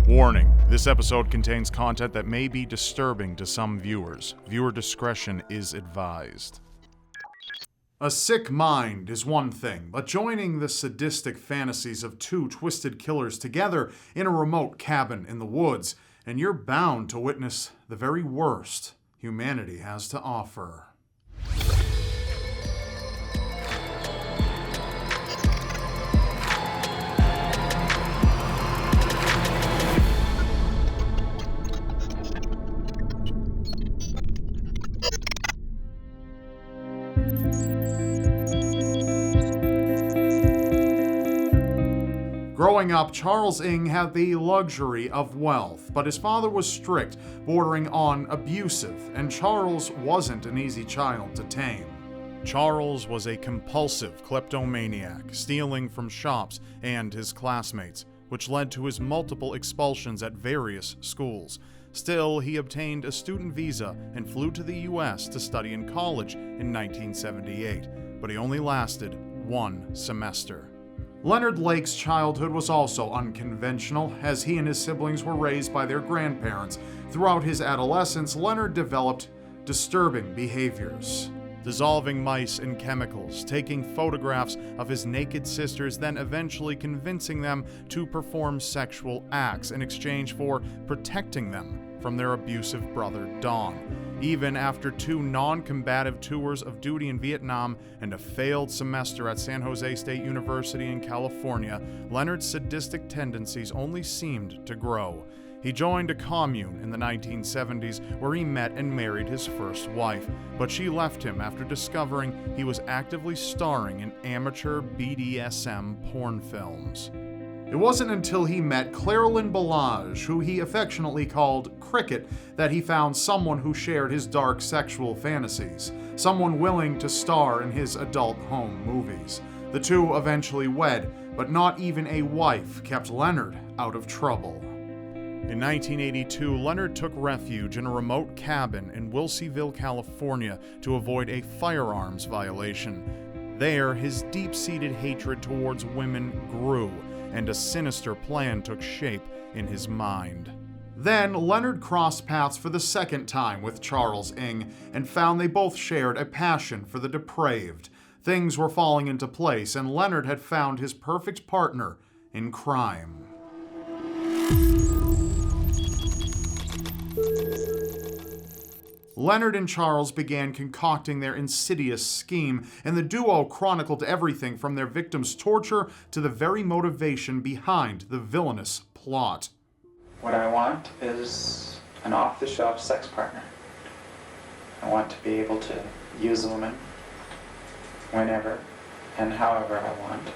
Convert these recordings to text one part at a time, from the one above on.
Warning, this episode contains content that may be disturbing to some viewers. Viewer discretion is advised. A sick mind is one thing, but joining the sadistic fantasies of two twisted killers together in a remote cabin in the woods, and you're bound to witness the very worst humanity has to offer. Growing up, Charles Ng had the luxury of wealth, but his father was strict, bordering on abusive, and Charles wasn't an easy child to tame. Charles was a compulsive kleptomaniac, stealing from shops and his classmates, which led to his multiple expulsions at various schools. Still, he obtained a student visa and flew to the US to study in college in 1978, but he only lasted one semester. Leonard Lake's childhood was also unconventional, as he and his siblings were raised by their grandparents. Throughout his adolescence, Leonard developed disturbing behaviors. Dissolving mice in chemicals, taking photographs of his naked sisters, then eventually convincing them to perform sexual acts in exchange for protecting them from their abusive brother Don. Even after two non-combative tours of duty in Vietnam and a failed semester at San Jose State University in California, Leonard's sadistic tendencies only seemed to grow. He joined a commune in the 1970s where he met and married his first wife, but she left him after discovering he was actively starring in amateur BDSM porn films. It wasn't until he met Clarilyn Balazs, who he affectionately called Cricket, that he found someone who shared his dark sexual fantasies, someone willing to star in his adult home movies. The two eventually wed, but not even a wife kept Leonard out of trouble. In 1982, Leonard took refuge in a remote cabin in Wilseyville, California, to avoid a firearms violation. There, his deep-seated hatred towards women grew, and a sinister plan took shape in his mind. Then, Leonard crossed paths for the second time with Charles Ng and found they both shared a passion for the depraved. Things were falling into place, and Leonard had found his perfect partner in crime. Leonard and Charles began concocting their insidious scheme, and the duo chronicled everything from their victims' torture to the very motivation behind the villainous plot. What I want is an off-the-shelf sex partner. I want to be able to use a woman whenever and however I want.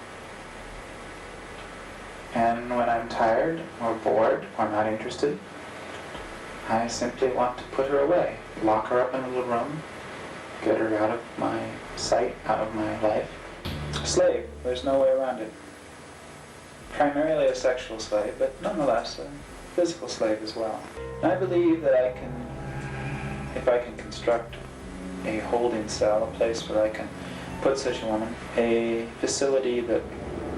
And when I'm tired or bored or not interested, I simply want to put her away, lock her up in a little room, get her out of my sight, out of my life. Slave, there's no way around it. Primarily a sexual slave, but nonetheless a physical slave as well. And I believe that if I can construct a holding cell, a place where I can put such a woman, a facility that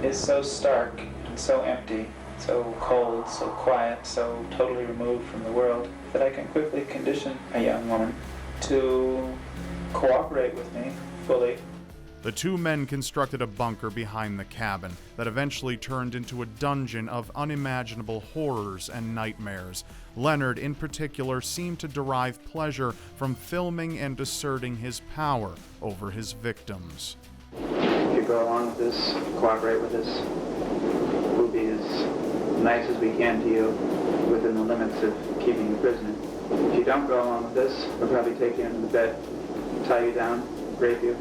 is so stark and so empty, so cold, so quiet, so totally removed from the world, that I can quickly condition a young woman to cooperate with me fully. The two men constructed a bunker behind the cabin that eventually turned into a dungeon of unimaginable horrors and nightmares. Leonard, in particular, seemed to derive pleasure from filming and asserting his power over his victims. If you go along with this, cooperate with this, we'll be as nice as we can to you within the limits of keeping you prisoner. If you don't go along with this, we'll probably take you into the bed, tie you down, rape you,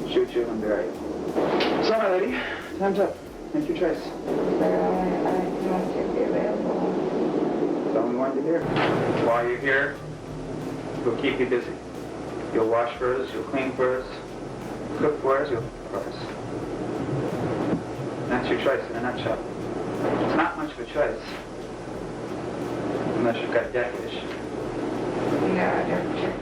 shoot you, and bury you. So, my lady, time's up. Make your choice. I want to be available. That's all we wanted to hear. While you're here, we'll keep you busy. You'll wash for us, you'll clean for us, cook for us, you'll cook for us. That's your choice in a nutshell. It's not much of a choice, unless you've got a death wish. Yeah, I don't check.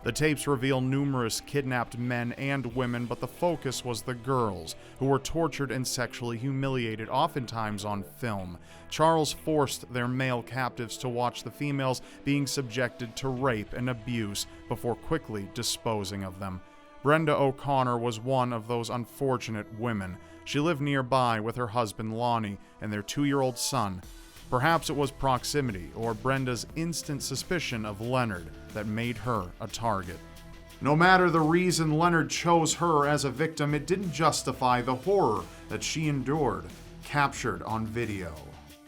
The tapes reveal numerous kidnapped men and women, but the focus was the girls, who were tortured and sexually humiliated, oftentimes on film. Charles forced their male captives to watch the females being subjected to rape and abuse before quickly disposing of them. Brenda O'Connor was one of those unfortunate women. She lived nearby with her husband Lonnie and their 2-year-old son. Perhaps it was proximity or Brenda's instant suspicion of Leonard that made her a target. No matter the reason Leonard chose her as a victim, it didn't justify the horror that she endured, captured on video.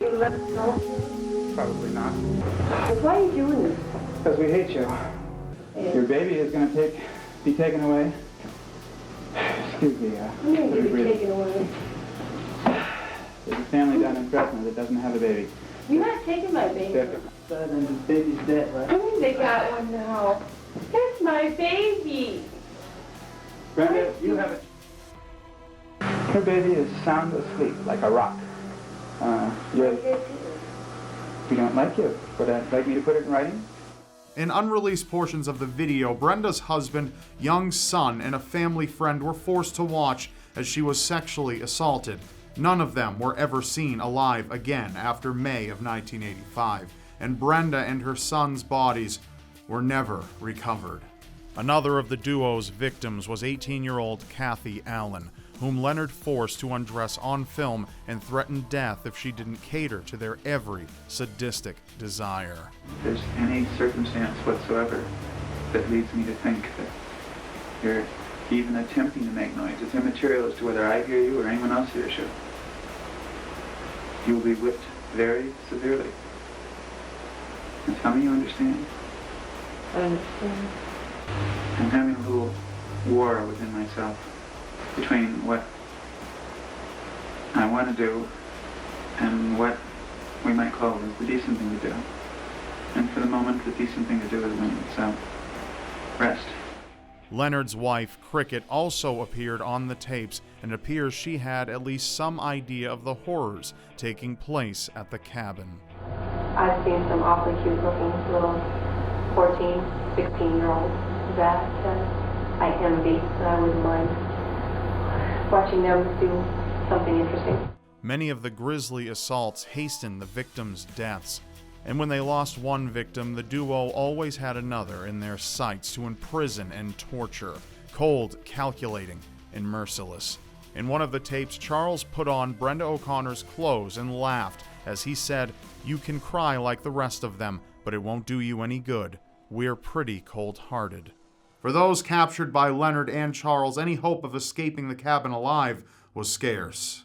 You let us know? Probably not. Why are you doing this? Because we hate you. Yeah. Your baby is going to be taken away. Excuse me. I'm going to be taken away. There's a family down in Fresno that doesn't have a baby. You're not taking my baby. And the baby's dead, right? They got one now. That's my baby. Brenda, you have it. Her baby is sound asleep, like a rock. We don't like you. Would I like me to put it in writing? In unreleased portions of the video, Brenda's husband, young son, and a family friend were forced to watch as she was sexually assaulted. None of them were ever seen alive again after May of 1985, and Brenda and her son's bodies were never recovered. Another of the duo's victims was 18-year-old Kathy Allen, whom Leonard forced to undress on film and threatened death if she didn't cater to their every sadistic desire. If there's any circumstance whatsoever that leads me to think that you're even attempting to make noise, it's immaterial as to whether I hear you or anyone else hears you. You will be whipped very severely. And tell me you understand. I understand. I'm having a little war within myself between what I want to do and what we might call the decent thing to do. And for the moment, the decent thing to do is win. So, rest. Leonard's wife, Cricket, also appeared on the tapes, and it appears she had at least some idea of the horrors taking place at the cabin. I've seen some awfully cute looking little 14, 16-year-olds that I envy, and I wouldn't mind watching them do something interesting. Many of the grisly assaults hastened the victims' deaths, and when they lost one victim, the duo always had another in their sights to imprison and torture, cold, calculating, and merciless. In one of the tapes, Charles put on Brenda O'Connor's clothes and laughed as he said, "You can cry like the rest of them, but it won't do you any good. We're pretty cold-hearted." For those captured by Leonard and Charles, any hope of escaping the cabin alive was scarce.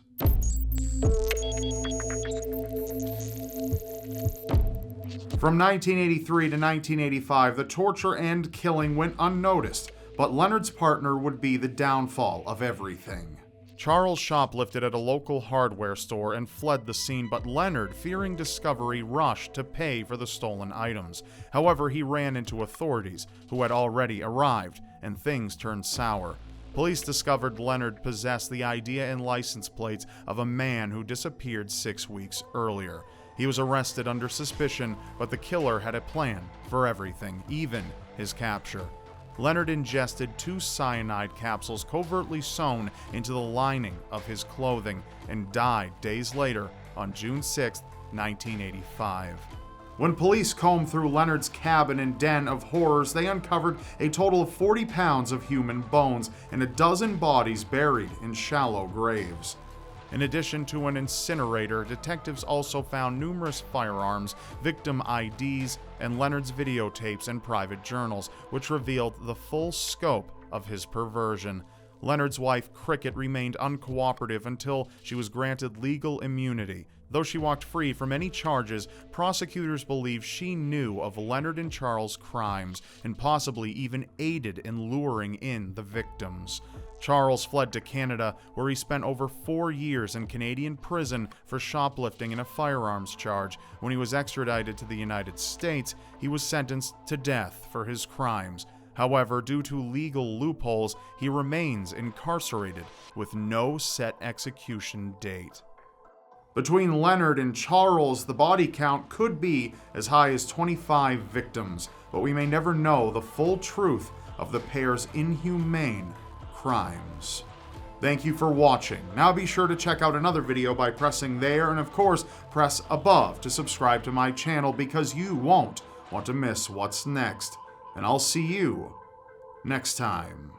From 1983 to 1985, the torture and killing went unnoticed, but Leonard's partner would be the downfall of everything. Charles shoplifted at a local hardware store and fled the scene, but Leonard, fearing discovery, rushed to pay for the stolen items. However, he ran into authorities, who had already arrived, and things turned sour. Police discovered Leonard possessed the ID and license plates of a man who disappeared 6 weeks earlier. He was arrested under suspicion, but the killer had a plan for everything, even his capture. Leonard ingested 2 cyanide capsules covertly sewn into the lining of his clothing and died days later on June 6, 1985. When police combed through Leonard's cabin and den of horrors, they uncovered a total of 40 pounds of human bones and a dozen bodies buried in shallow graves. In addition to an incinerator, detectives also found numerous firearms, victim IDs, and Leonard's videotapes and private journals, which revealed the full scope of his perversion. Leonard's wife, Cricket, remained uncooperative until she was granted legal immunity. Though she walked free from any charges, prosecutors believe she knew of Leonard and Charles' crimes and possibly even aided in luring in the victims. Charles fled to Canada, where he spent over 4 years in Canadian prison for shoplifting and a firearms charge. When he was extradited to the United States, he was sentenced to death for his crimes. However, due to legal loopholes, he remains incarcerated with no set execution date. Between Leonard and Charles, the body count could be as high as 25 victims, but we may never know the full truth of the pair's inhumane crimes. Thank you for watching. Now be sure to check out another video by pressing there, and of course, press above to subscribe to my channel because you won't want to miss what's next. And I'll see you next time.